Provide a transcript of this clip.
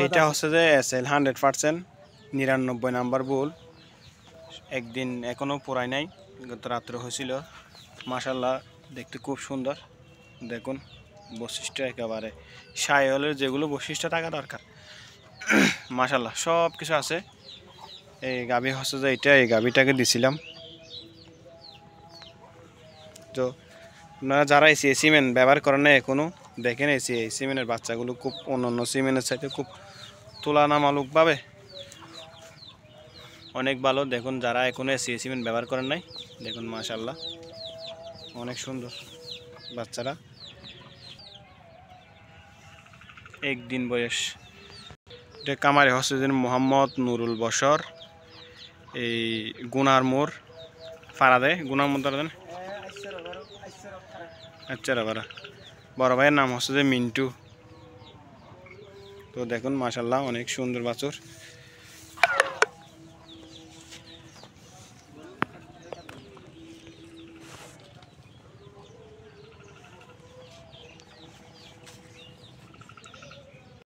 এটা হচ্ছে যে এসএল 100% 99 নাম্বার বুল। একদিন এখনো পুরাই নাই, গত রাত্রে হয়েছিল। মাশাল্লাহ দেখতে খুব সুন্দর। দেখুন বৈশিষ্ট্য একেবারে শাহিওয়ালের যেগুলো বৈশিষ্ট্য থাকা দরকার মাশাল্লাহ সব কিছু আছে। এই গাভী হচ্ছে যে এটা, এই গাভীটাকে দিছিলাম। তো আপনারা যারা এই সিমেন্ট ব্যবহার করেন না এখনো, দেখেন এই সিমেন্টের বাচ্চাগুলো খুব অন্যান্য সিমেন্টের সাথে খুব তুলনামূলকভাবে অনেক ভালো। দেখুন যারা এখনো সিমেন্ট ব্যবহার করেন নাই, দেখুন মাশাল্লাহ অনেক সুন্দর বাচ্চারা। একদিন বয়স। এটা কামারে হচ্ছে যে মোহাম্মদ নুরুল বশর, এই গুনার মোড় ফারাদে, গুনার মোড় দেন। আচ্ছা বারা, বড় ভাইয়ের নাম হচ্ছে যে মিন্টু। তো দেখুন মাশাল্লাহ অনেক সুন্দর বাছুর।